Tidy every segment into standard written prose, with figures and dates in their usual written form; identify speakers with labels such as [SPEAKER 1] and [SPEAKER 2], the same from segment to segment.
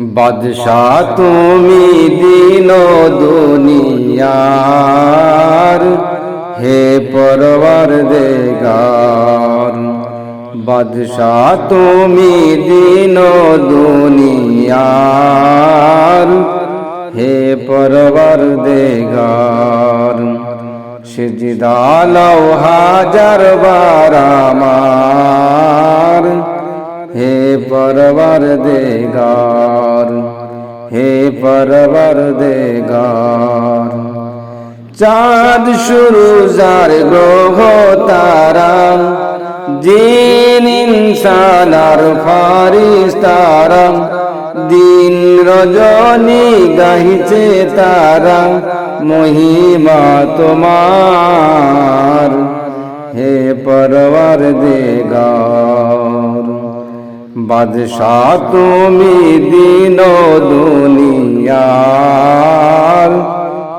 [SPEAKER 1] বাদশাহ তুমি দিন দুনিয়ার, হে পরওয়ারদিগার। বাদশাহ তুমি দিন দুনিয়ার, হে পরওয়ারদিগার। সিজদা লাও হাজার বার আমার, হে পরওয়ারদিগার, হে পরওয়ারদিগার। চাঁদ সূরজ আর গ্রহ তারা, জিন ইনসান আর ফারিস্তারা, দিন রজনী গাহিছে তারা, মহিমা তোমার, হে পরওয়ারদিগার। বাদশাহ তুমি দিন দুনিয়ার,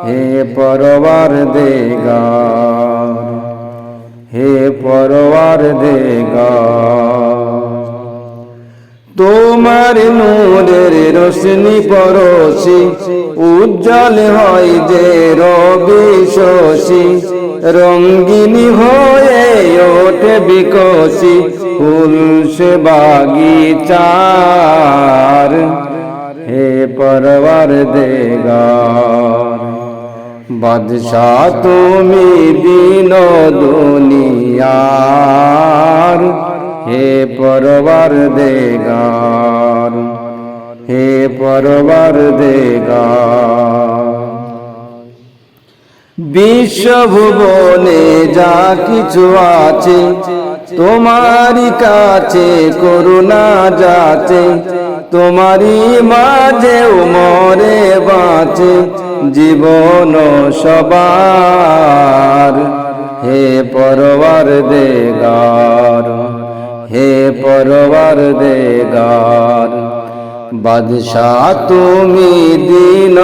[SPEAKER 1] হে পরওয়ারদিগার, হে পরওয়ারদিগার। তোমার নূরের রোশনি পরশি, উজ্জ্বল হয় যে রবি শশী, রঙ্গিনী হয়ে ওঠে বিকশি ফুল সে বাগিচার, হে পরওয়ারদিগার। বাদশাহ তুমি দিন দুনিয়ার, হে পরওয়ারদিগার, হে পরওয়ারদিগার। বিশ্বভুবনে যা কিছু আছে, তোমারই কাছে করুণা যাচে, তোমারই মাঝেও মরে বাঁচে জীবন সবার, হে পরওয়ারদিগার, হে পরওয়ারদিগার। বাদশাহ তুমি দিন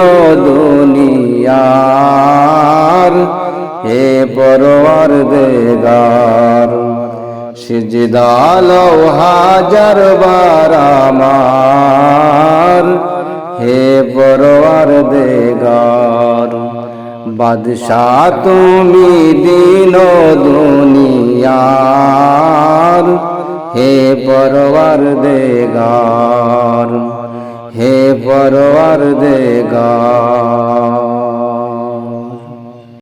[SPEAKER 1] দুনিয়ার, হে পরওয়ারদিগার। সিজদা লাও হাজার বার আমার, হে পরওয়ারদিগার। বাদশাহ তুমি দিন দুনিয়ার, হে পরওয়ারদিগার, হে পরওয়ারদিগার।